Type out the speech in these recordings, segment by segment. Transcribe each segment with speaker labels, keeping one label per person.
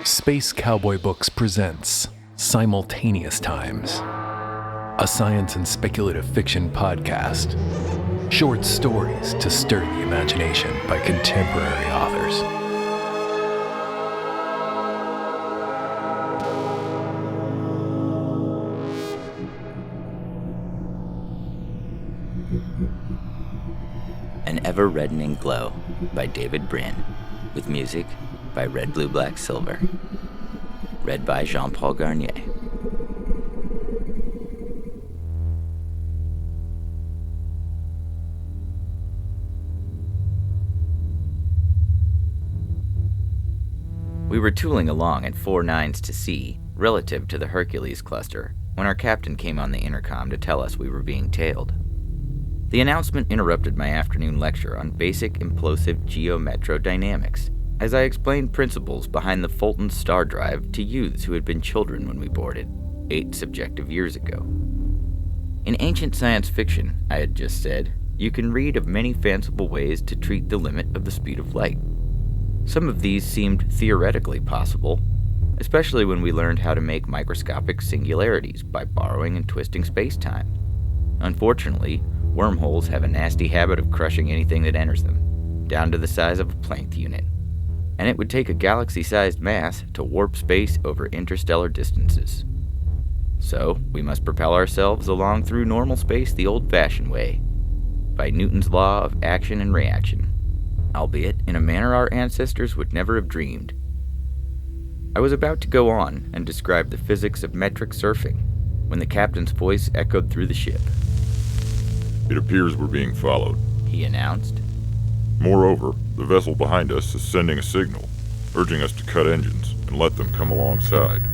Speaker 1: Space Cowboy Books presents Simultaneous Times, a science and speculative fiction podcast. Short stories to stir the imagination by contemporary authors.
Speaker 2: An Ever-Reddening Glow by David Brin, with music by Red, Blue, Black, Silver. Read by Jean-Paul Garnier. We were tooling along at 4 nines to C, relative to the Hercules cluster, when our captain came on the intercom to tell us we were being tailed. The announcement interrupted my afternoon lecture on basic implosive geometrodynamics, as I explained principles behind the Fulton star drive to youths who had been children when we boarded, 8 subjective years ago. In ancient science fiction, I had just said, you can read of many fanciful ways to treat the limit of the speed of light. Some of these seemed theoretically possible, especially when we learned how to make microscopic singularities by borrowing and twisting space-time. Unfortunately, wormholes have a nasty habit of crushing anything that enters them, down to the size of a Planck unit. And it would take a galaxy-sized mass to warp space over interstellar distances. So, we must propel ourselves along through normal space the old-fashioned way, by Newton's law of action and reaction, albeit in a manner our ancestors would never have dreamed. I was about to go on and describe the physics of metric surfing, when the captain's voice echoed through the ship.
Speaker 3: "It appears we're being followed,"
Speaker 2: he announced.
Speaker 3: "Moreover, the vessel behind us is sending a signal, urging us to cut engines and let them come alongside."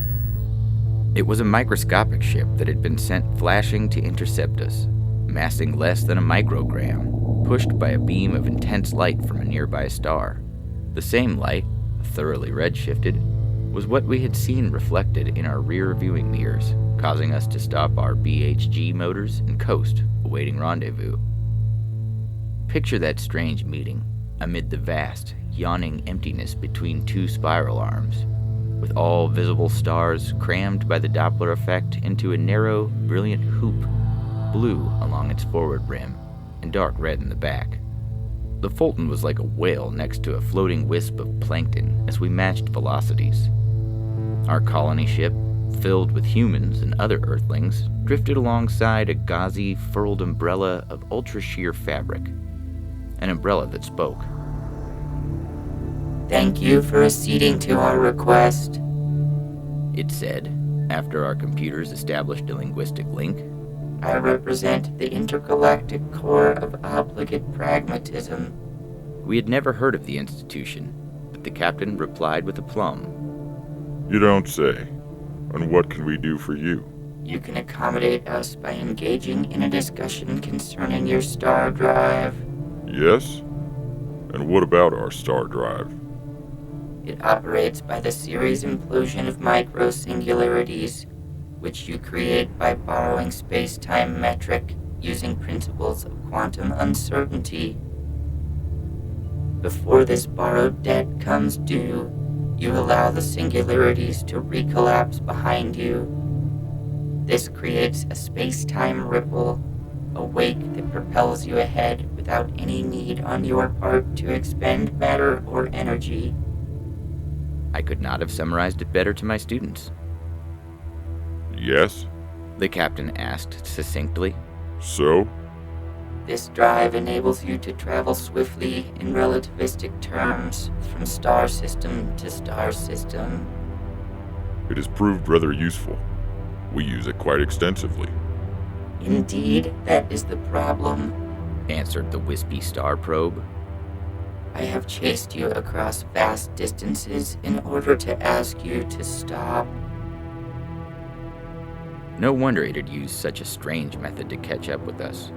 Speaker 2: It was a microscopic ship that had been sent flashing to intercept us, massing less than a microgram, pushed by a beam of intense light from a nearby star. The same light, thoroughly redshifted, was what we had seen reflected in our rear viewing mirrors, causing us to stop our BHG motors and coast, awaiting rendezvous. Picture that strange meeting, amid the vast, yawning emptiness between 2 spiral arms, with all visible stars crammed by the Doppler effect into a narrow, brilliant hoop, blue along its forward rim, and dark red in the back. The Fulton was like a whale next to a floating wisp of plankton as we matched velocities. Our colony ship, filled with humans and other Earthlings, drifted alongside a gauzy, furled umbrella of ultra-sheer fabric. An umbrella that spoke.
Speaker 4: "Thank you for acceding to our request,"
Speaker 2: it said, after our computers established a linguistic link.
Speaker 4: "I represent the Intergalactic Corps of Obligate Pragmatism."
Speaker 2: We had never heard of the institution, but the captain replied with aplomb.
Speaker 3: "You don't say. And what can we do for you?"
Speaker 4: "You can accommodate us by engaging in a discussion concerning your star drive."
Speaker 3: "Yes? And what about our star drive?"
Speaker 4: "It operates by the series implosion of micro-singularities, which you create by borrowing space-time metric using principles of quantum uncertainty. Before this borrowed debt comes due, you allow the singularities to recollapse behind you. This creates a space-time ripple, a wake that propels you ahead without any need on your part to expend matter or energy."
Speaker 2: I could not have summarized it better to my students.
Speaker 3: "Yes?
Speaker 2: The captain asked succinctly.
Speaker 3: So?"
Speaker 4: "This drive enables you to travel swiftly in relativistic terms from star system to star system."
Speaker 3: "It has proved rather useful. We use it quite extensively."
Speaker 4: "Indeed, that is the problem,"
Speaker 2: answered the wispy star probe.
Speaker 4: "I have chased you across vast distances in order to ask you to stop."
Speaker 2: No wonder it had used such a strange method to catch up with us.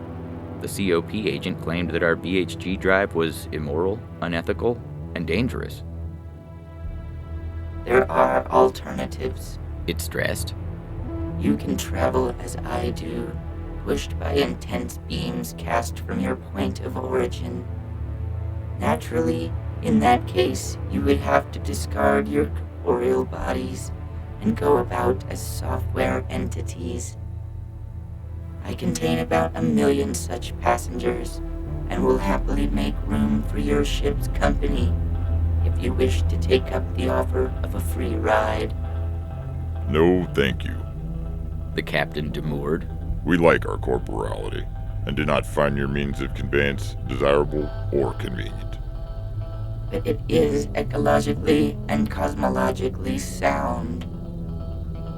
Speaker 2: The COP agent claimed that our BHG drive was immoral, unethical, and dangerous.
Speaker 4: "There are alternatives,"
Speaker 2: it stressed.
Speaker 4: "You can travel as I do, pushed by intense beams cast from your point of origin. Naturally, in that case, you would have to discard your corporeal bodies and go about as software entities. I contain about 1 million such passengers and will happily make room for your ship's company if you wish to take up the offer of a free ride.
Speaker 3: No, thank you.
Speaker 2: The captain demurred.
Speaker 3: We like our corporality, and do not find your means of conveyance desirable or convenient.
Speaker 4: But it is ecologically and cosmologically sound.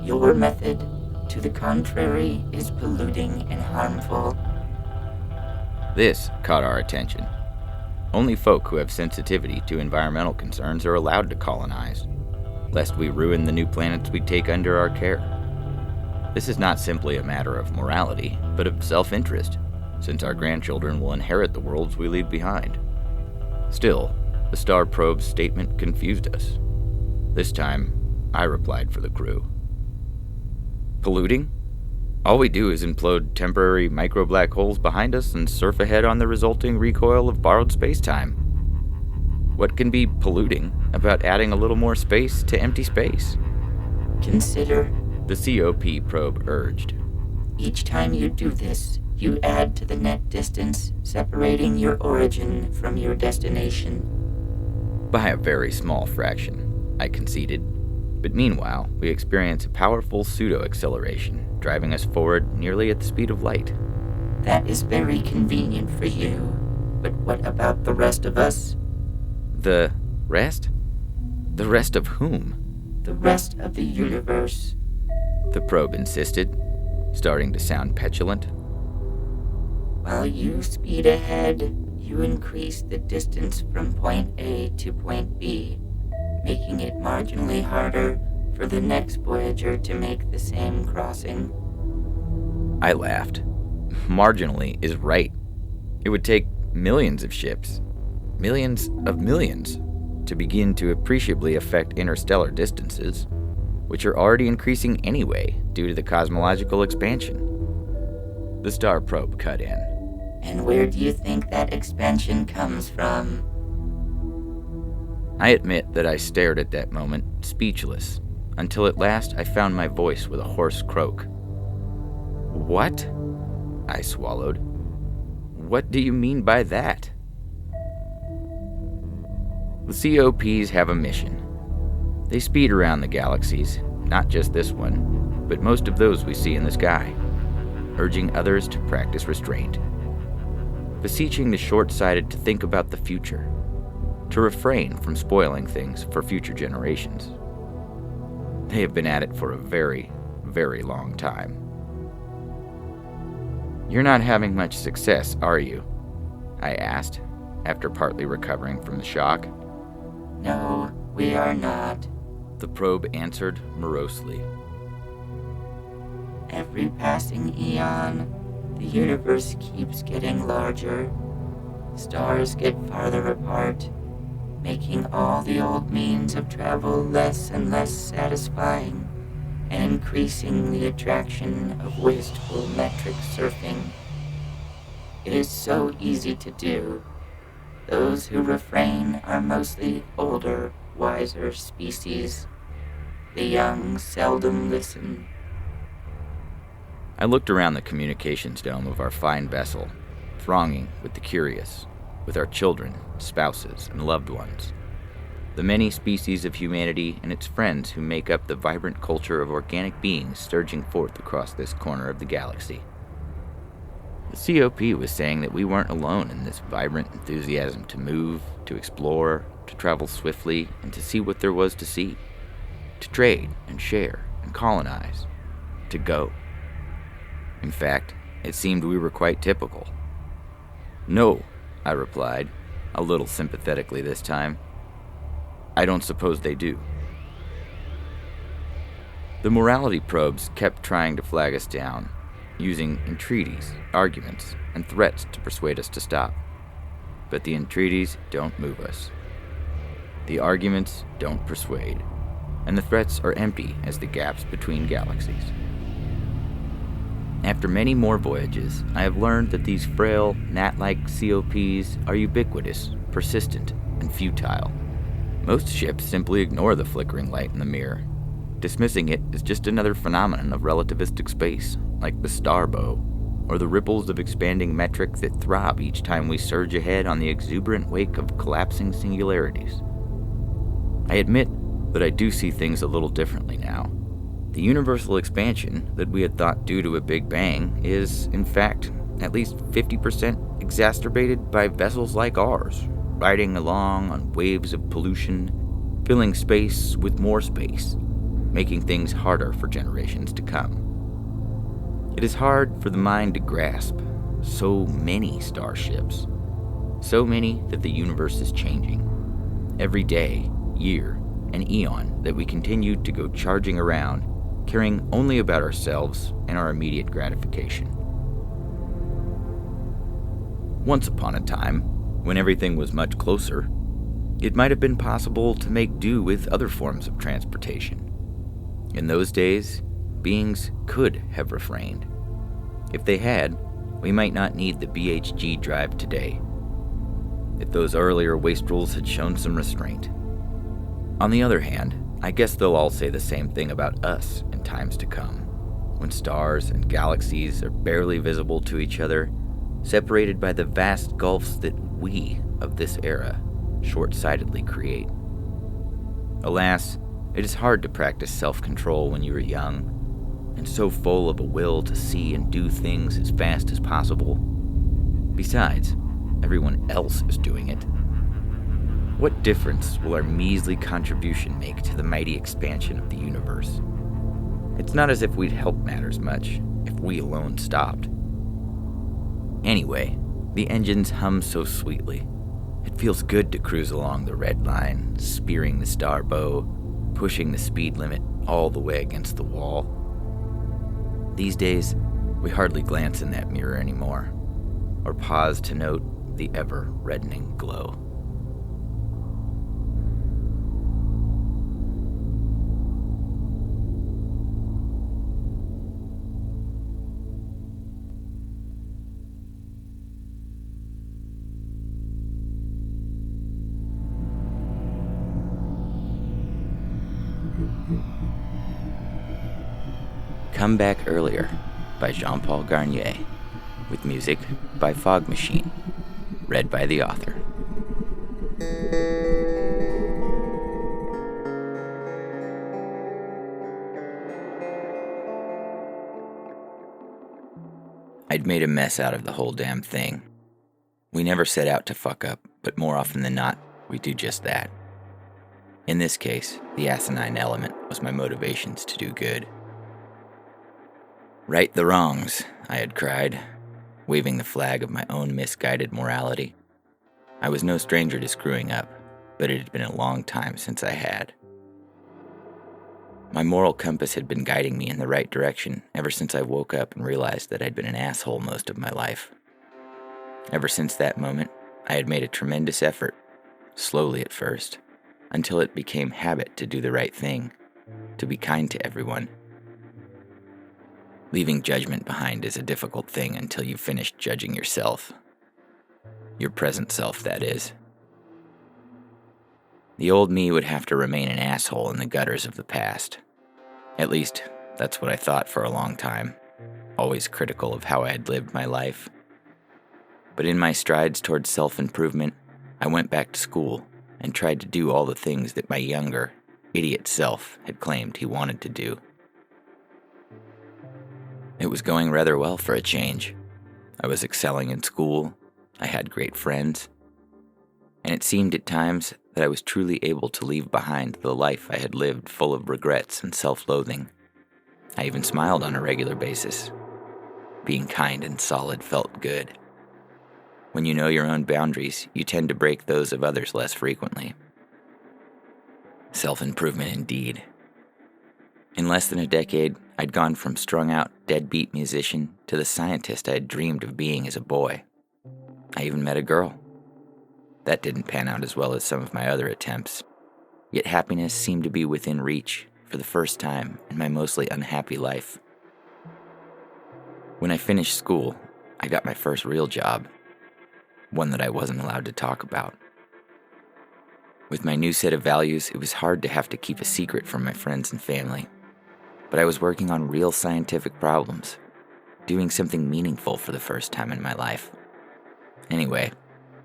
Speaker 4: Your method, to the contrary, is polluting and harmful.
Speaker 2: This caught our attention. Only folk who have sensitivity to environmental concerns are allowed to colonize, lest we ruin the new planets we take under our care. This is not simply a matter of morality, but of self-interest, since our grandchildren will inherit the worlds we leave behind. Still, the Star Probe's statement confused us. This time, I replied for the crew. Polluting? All we do is implode temporary micro-black holes behind us and surf ahead on the resulting recoil of borrowed space-time. What can be polluting about adding a little more space to empty space?
Speaker 4: Consider,
Speaker 2: the COP probe urged.
Speaker 4: Each time you do this, you add to the net distance separating your origin from your destination.
Speaker 2: By a very small fraction, I conceded. But meanwhile, we experience a powerful pseudo-acceleration, driving us forward nearly at the speed of light.
Speaker 4: That is very convenient for you. But what about the rest of us?
Speaker 2: The rest? The rest of whom?
Speaker 4: The rest of the universe.
Speaker 2: The probe insisted, starting to sound petulant.
Speaker 4: While you speed ahead, you increase the distance from point A to point B, making it marginally harder for the next Voyager to make the same crossing.
Speaker 2: I laughed. Marginally is right. It would take millions of ships, millions of millions, to begin to appreciably affect interstellar distances, which are already increasing anyway due to the cosmological expansion. The Star Probe cut in.
Speaker 4: And where do you think that expansion comes from?
Speaker 2: I admit that I stared at that moment, speechless, until at last I found my voice with a hoarse croak. What? I swallowed. What do you mean by that? The COPs have a mission. They speed around the galaxies, not just this one, but most of those we see in the sky, urging others to practice restraint, beseeching the short-sighted to think about the future, to refrain from spoiling things for future generations. They have been at it for a very, very long time. You're not having much success, are you? I asked, after partly recovering from the shock.
Speaker 4: No, we are not.
Speaker 2: The probe answered morosely.
Speaker 4: Every passing eon, the universe keeps getting larger. Stars get farther apart, making all the old means of travel less and less satisfying, and increasing the attraction of wasteful metric surfing. It is so easy to do. Those who refrain are mostly older, wiser species. The young seldom listen.
Speaker 2: I looked around the communications dome of our fine vessel, thronging with the curious, with our children, spouses, and loved ones, the many species of humanity and its friends who make up the vibrant culture of organic beings surging forth across this corner of the galaxy. The COP was saying that we weren't alone in this vibrant enthusiasm to move, to explore, to travel swiftly, and to see what there was to see, to trade and share and colonize, to go. In fact, it seemed we were quite typical. No, I replied, a little sympathetically this time. I don't suppose they do. The morality probes kept trying to flag us down, using entreaties, arguments, and threats to persuade us to stop. But the entreaties don't move us. The arguments don't persuade, and the threats are empty as the gaps between galaxies. After many more voyages, I have learned that these frail, gnat-like COPs are ubiquitous, persistent, and futile. Most ships simply ignore the flickering light in the mirror, dismissing it as just another phenomenon of relativistic space, like the starbow, or the ripples of expanding metric that throb each time we surge ahead on the exuberant wake of collapsing singularities. I admit that I do see things a little differently now. The universal expansion that we had thought due to a Big Bang is, in fact, at least 50% exacerbated by vessels like ours, riding along on waves of pollution, filling space with more space, making things harder for generations to come. It is hard for the mind to grasp so many starships, so many that the universe is changing. Every day, year, and eon that we continue to go charging around, caring only about ourselves and our immediate gratification. Once upon a time, when everything was much closer, it might have been possible to make do with other forms of transportation. In those days, beings could have refrained. If they had, we might not need the BHG drive today. If those earlier wastrels had shown some restraint. On the other hand, I guess they'll all say the same thing about us in times to come, when stars and galaxies are barely visible to each other, separated by the vast gulfs that we of this era short-sightedly create. Alas, it is hard to practice self-control when you are young, and so full of a will to see and do things as fast as possible. Besides, everyone else is doing it. What difference will our measly contribution make to the mighty expansion of the universe? It's not as if we'd help matters much if we alone stopped. Anyway, the engines hum so sweetly. It feels good to cruise along the red line, spearing the starbow, pushing the speed limit all the way against the wall. These days, we hardly glance in that mirror anymore, or pause to note the ever-reddening glow. Come Back Earlier by Jean-Paul Garnier, with music by Fog Machine, read by the author. I'd made a mess out of the whole damn thing. We never set out to fuck up, but more often than not, we do just that. In this case, the asinine element was my motivations to do good. Right the wrongs, I had cried, waving the flag of my own misguided morality. I was no stranger to screwing up, but it had been a long time since I had. My moral compass had been guiding me in the right direction ever since I woke up and realized that I'd been an asshole most of my life. Ever since that moment, I had made a tremendous effort, slowly at first, until it became habit to do the right thing, to be kind to everyone. Leaving judgment behind is a difficult thing until you've finished judging yourself. Your present self, that is. The old me would have to remain an asshole in the gutters of the past. At least, that's what I thought for a long time, always critical of how I had lived my life. But in my strides towards self-improvement, I went back to school and tried to do all the things that my younger, idiot self had claimed he wanted to do. It was going rather well for a change. I was excelling in school, I had great friends, and it seemed at times that I was truly able to leave behind the life I had lived full of regrets and self-loathing. I even smiled on a regular basis. Being kind and solid felt good. When you know your own boundaries, you tend to break those of others less frequently. Self-improvement indeed. In less than a decade, I'd gone from strung-out, deadbeat musician to the scientist I had dreamed of being as a boy. I even met a girl. That didn't pan out as well as some of my other attempts, yet happiness seemed to be within reach for the first time in my mostly unhappy life. When I finished school, I got my first real job, one that I wasn't allowed to talk about. With my new set of values, it was hard to have to keep a secret from my friends and family. But I was working on real scientific problems, doing something meaningful for the first time in my life. Anyway,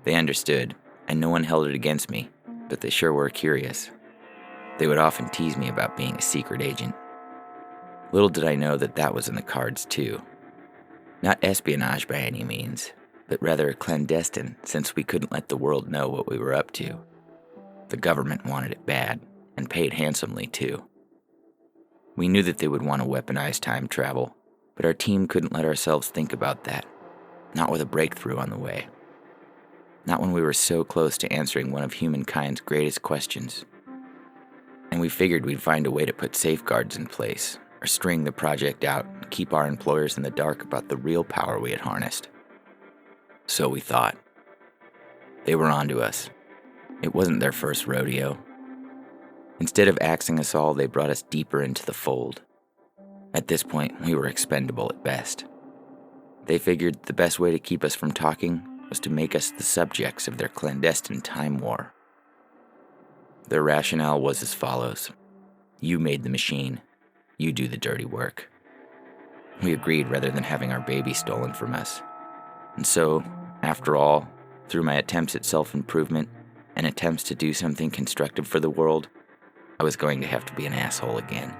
Speaker 2: they understood, and no one held it against me, but they sure were curious. They would often tease me about being a secret agent. Little did I know that that was in the cards too. Not espionage by any means, but rather clandestine, since we couldn't let the world know what we were up to. The government wanted it bad, and paid handsomely too. We knew that they would want to weaponize time travel, but our team couldn't let ourselves think about that, not with a breakthrough on the way. Not when we were so close to answering one of humankind's greatest questions. And we figured we'd find a way to put safeguards in place, or string the project out and keep our employers in the dark about the real power we had harnessed. So we thought. They were onto us. It wasn't their first rodeo. Instead of axing us all, they brought us deeper into the fold. At this point, we were expendable at best. They figured the best way to keep us from talking was to make us the subjects of their clandestine time war. Their rationale was as follows. You made the machine. You do the dirty work. We agreed rather than having our baby stolen from us. And so, after all, through my attempts at self-improvement and attempts to do something constructive for the world, I was going to have to be an asshole again.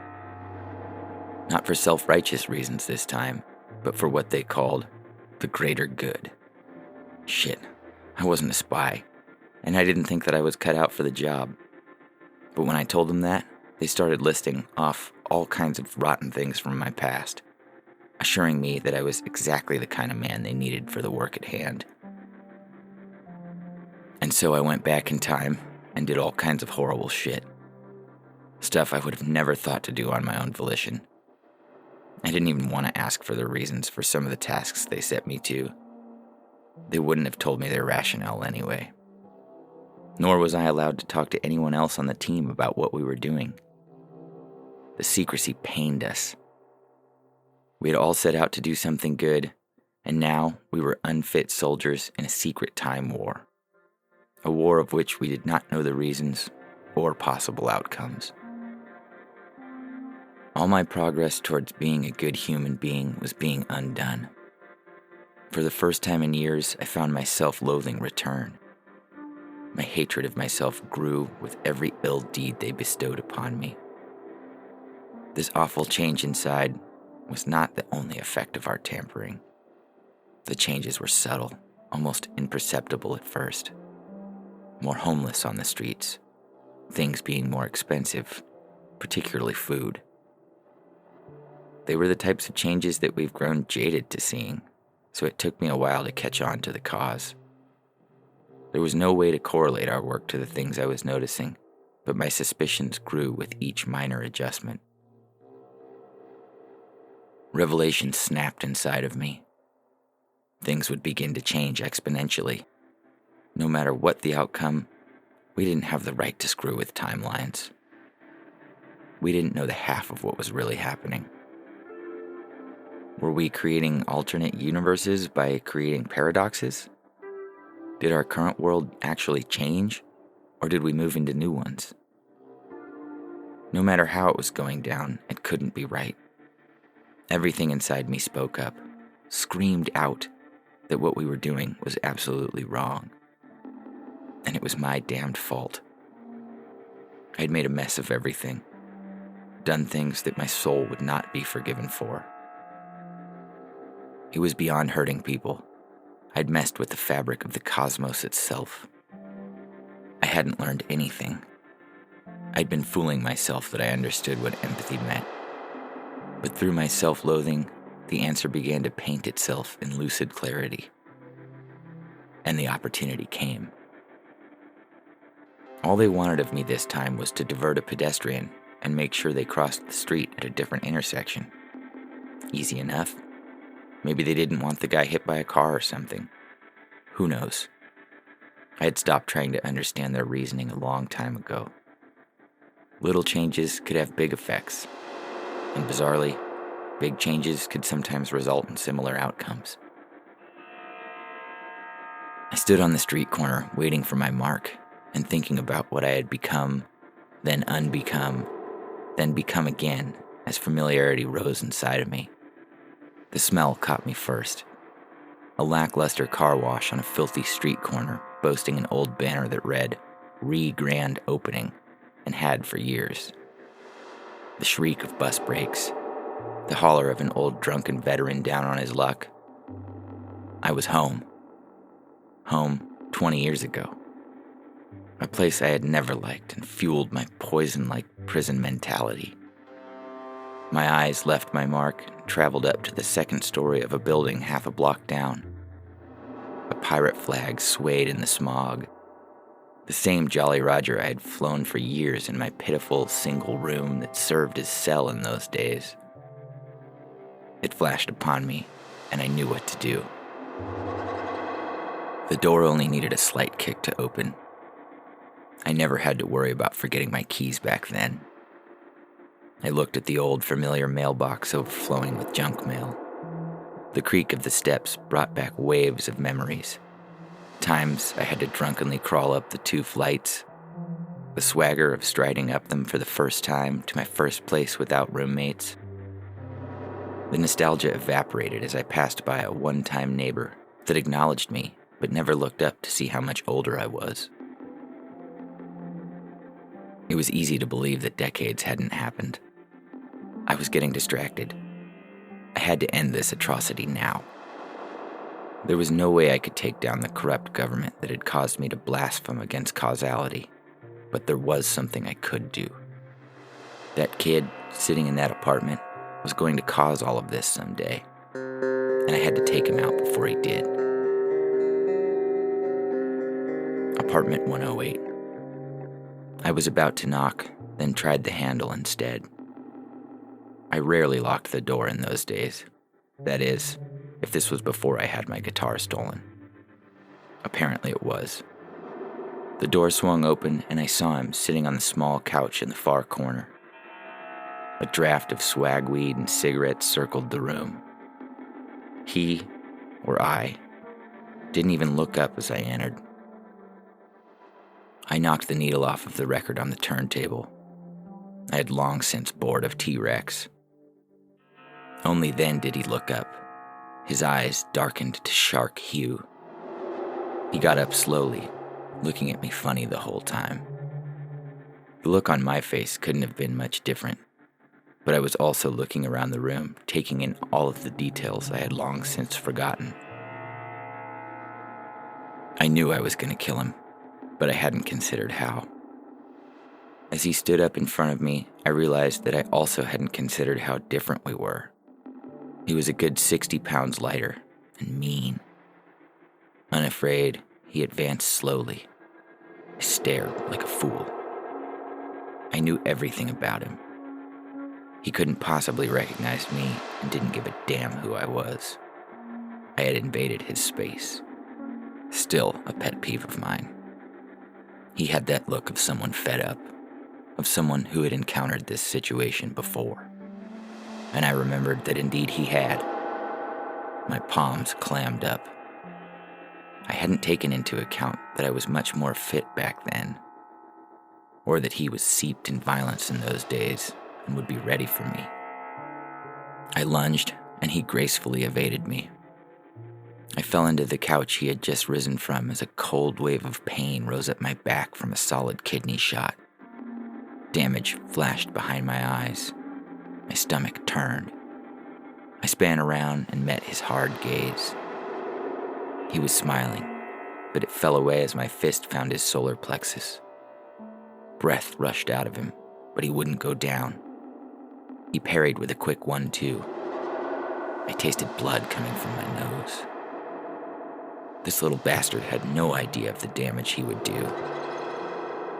Speaker 2: Not for self-righteous reasons this time, but for what they called the greater good. Shit, I wasn't a spy, and I didn't think that I was cut out for the job. But when I told them that, they started listing off all kinds of rotten things from my past, assuring me that I was exactly the kind of man they needed for the work at hand. And so I went back in time and did all kinds of horrible shit. Stuff I would have never thought to do on my own volition. I didn't even want to ask for their reasons for some of the tasks they set me to. They wouldn't have told me their rationale anyway. Nor was I allowed to talk to anyone else on the team about what we were doing. The secrecy pained us. We had all set out to do something good, and now we were unfit soldiers in a secret time war. A war of which we did not know the reasons or possible outcomes. All my progress towards being a good human being was being undone. For the first time in years, I found my self-loathing return. My hatred of myself grew with every ill deed they bestowed upon me. This awful change inside was not the only effect of our tampering. The changes were subtle, almost imperceptible at first. More homeless on the streets, things being more expensive, particularly food. They were the types of changes that we've grown jaded to seeing, so it took me a while to catch on to the cause. There was no way to correlate our work to the things I was noticing, but my suspicions grew with each minor adjustment. Revelation snapped inside of me. Things would begin to change exponentially. No matter what the outcome, we didn't have the right to screw with timelines. We didn't know the half of what was really happening. Were we creating alternate universes by creating paradoxes? Did our current world actually change, or did we move into new ones? No matter how it was going down, it couldn't be right. Everything inside me spoke up, screamed out that what we were doing was absolutely wrong. And it was my damned fault. I'd made a mess of everything, done things that my soul would not be forgiven for. It was beyond hurting people. I'd messed with the fabric of the cosmos itself. I hadn't learned anything. I'd been fooling myself that I understood what empathy meant. But through my self-loathing, the answer began to paint itself in lucid clarity. And the opportunity came. All they wanted of me this time was to divert a pedestrian and make sure they crossed the street at a different intersection. Easy enough. Maybe they didn't want the guy hit by a car or something. Who knows? I had stopped trying to understand their reasoning a long time ago. Little changes could have big effects. And bizarrely, big changes could sometimes result in similar outcomes. I stood on the street corner waiting for my mark, and thinking about what I had become, then unbecome, then become again as familiarity rose inside of me. The smell caught me first. A lackluster car wash on a filthy street corner boasting an old banner that read, "Re-Grand Opening," and had for years. The shriek of bus brakes, the holler of an old drunken veteran down on his luck. I was home. Home 20 years ago. A place I had never liked and fueled my poison-like prison mentality. My eyes left my mark and traveled up to the second story of a building half a block down. A pirate flag swayed in the smog. The same Jolly Roger I had flown for years in my pitiful single room that served as cell in those days. It flashed upon me, and I knew what to do. The door only needed a slight kick to open. I never had to worry about forgetting my keys back then. I looked at the old familiar mailbox overflowing with junk mail. The creak of the steps brought back waves of memories. Times I had to drunkenly crawl up the 2 flights. The swagger of striding up them for the first time to my first place without roommates. The nostalgia evaporated as I passed by a one-time neighbor that acknowledged me but never looked up to see how much older I was. It was easy to believe that decades hadn't happened. I was getting distracted. I had to end this atrocity now. There was no way I could take down the corrupt government that had caused me to blaspheme against causality, but there was something I could do. That kid sitting in that apartment was going to cause all of this someday, and I had to take him out before he did. Apartment 108. I was about to knock, then tried the handle instead. I rarely locked the door in those days. That is, if this was before I had my guitar stolen. Apparently it was. The door swung open and I saw him sitting on the small couch in the far corner. A draft of swag weed and cigarettes circled the room. He, or I, didn't even look up as I entered. I knocked the needle off of the record on the turntable. I had long since bored of T-Rex. Only then did he look up. His eyes darkened to shark hue. He got up slowly, looking at me funny the whole time. The look on my face couldn't have been much different, but I was also looking around the room, taking in all of the details I had long since forgotten. I knew I was going to kill him, but I hadn't considered how. As he stood up in front of me, I realized that I also hadn't considered how different we were. He was a good 60 pounds lighter and mean. Unafraid, he advanced slowly. He stared like a fool. I knew everything about him. He couldn't possibly recognize me and didn't give a damn who I was. I had invaded his space. Still a pet peeve of mine. He had that look of someone fed up, of someone who had encountered this situation before. And I remembered that indeed he had. My palms clammed up. I hadn't taken into account that I was much more fit back then, or that he was seeped in violence in those days and would be ready for me. I lunged, and he gracefully evaded me. I fell into the couch he had just risen from as a cold wave of pain rose up my back from a solid kidney shot. Damage flashed behind my eyes. My stomach turned. I span around and met his hard gaze. He was smiling, but it fell away as my fist found his solar plexus. Breath rushed out of him, but he wouldn't go down. He parried with a quick 1-2. I tasted blood coming from my nose. This little bastard had no idea of the damage he would do.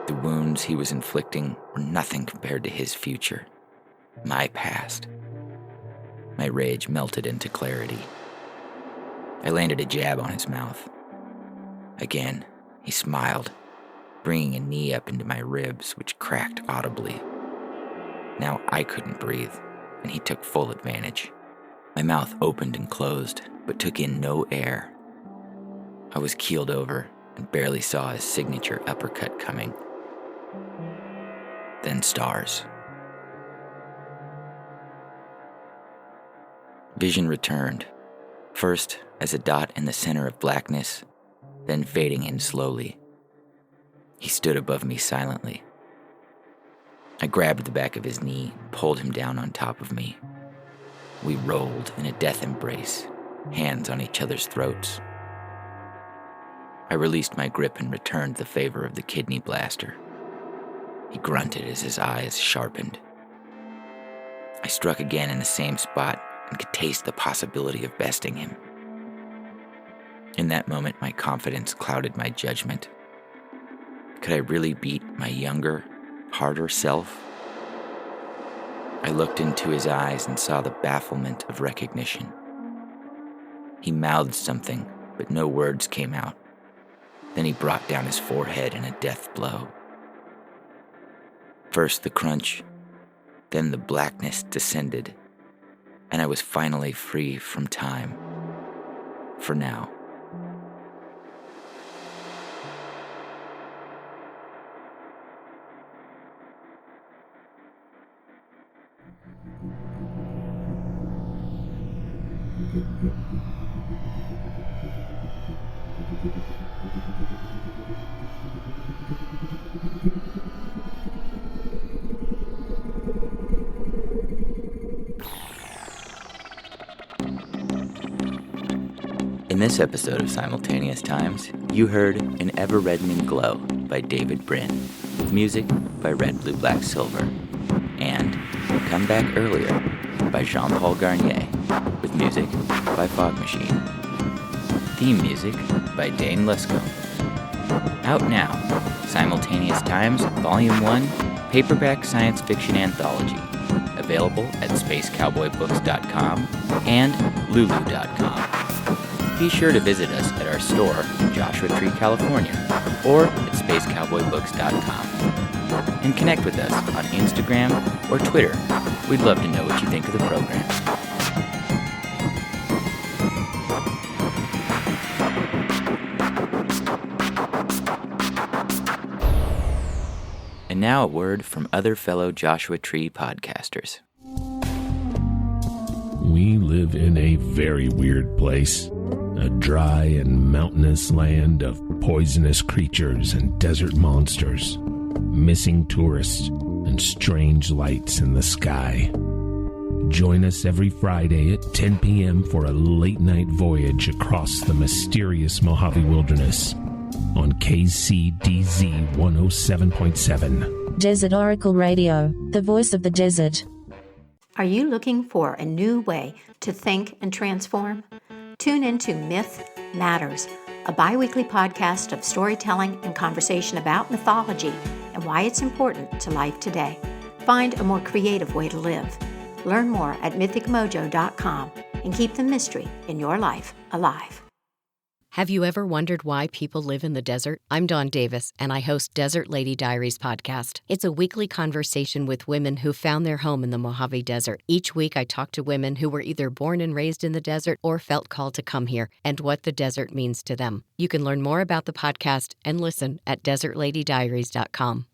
Speaker 2: The wounds he was inflicting were nothing compared to his future. My past. My rage melted into clarity. I landed a jab on his mouth. Again, he smiled, bringing a knee up into my ribs, which cracked audibly. Now I couldn't breathe, and he took full advantage. My mouth opened and closed, but took in no air. I was keeled over and barely saw his signature uppercut coming. Then stars. Vision returned, first as a dot in the center of blackness, then fading in slowly. He stood above me silently. I grabbed the back of his knee, pulled him down on top of me. We rolled in a death embrace, hands on each other's throats. I released my grip and returned the favor of the kidney blaster. He grunted as his eyes sharpened. I struck again in the same spot and could taste the possibility of besting him. In that moment, my confidence clouded my judgment. Could I really beat my younger, harder self? I looked into his eyes and saw the bafflement of recognition. He mouthed something, but no words came out. Then he brought down his forehead in a death blow. First the crunch, then the blackness descended, and I was finally free from time. For now. In this episode of Simultaneous Times, you heard An Ever-Reddening Glow by David Brin, with music by Red, Blue, Black, Silver, and Come Back Earlier by Jean-Paul Garnier, with music by Fog Machine. Theme music by Dane Lesko. Out now, Simultaneous Times, Volume 1, Paperback Science Fiction Anthology, available at spacecowboybooks.com and lulu.com. Be sure to visit us at our store in Joshua Tree, California, or at spacecowboybooks.com. And connect with us on Instagram or Twitter. We'd love to know what you think of the program. And now a word from other fellow Joshua Tree podcasters.
Speaker 5: We live in a very weird place. A dry and mountainous land of poisonous creatures and desert monsters, missing tourists, and strange lights in the sky. Join us every Friday at 10 p.m. for a late-night voyage across the mysterious Mojave Wilderness on KCDZ 107.7.
Speaker 6: Desert Oracle Radio, the voice of the desert.
Speaker 7: Are you looking for a new way to think and transform? Tune into Myth Matters, a bi-weekly podcast of storytelling and conversation about mythology and why it's important to life today. Find a more creative way to live. Learn more at mythicmojo.com and keep the mystery in your life alive.
Speaker 8: Have you ever wondered why people live in the desert? I'm Dawn Davis, and I host Desert Lady Diaries podcast. It's a weekly conversation with women who found their home in the Mojave Desert. Each week, I talk to women who were either born and raised in the desert or felt called to come here and what the desert means to them. You can learn more about the podcast and listen at desertladydiaries.com.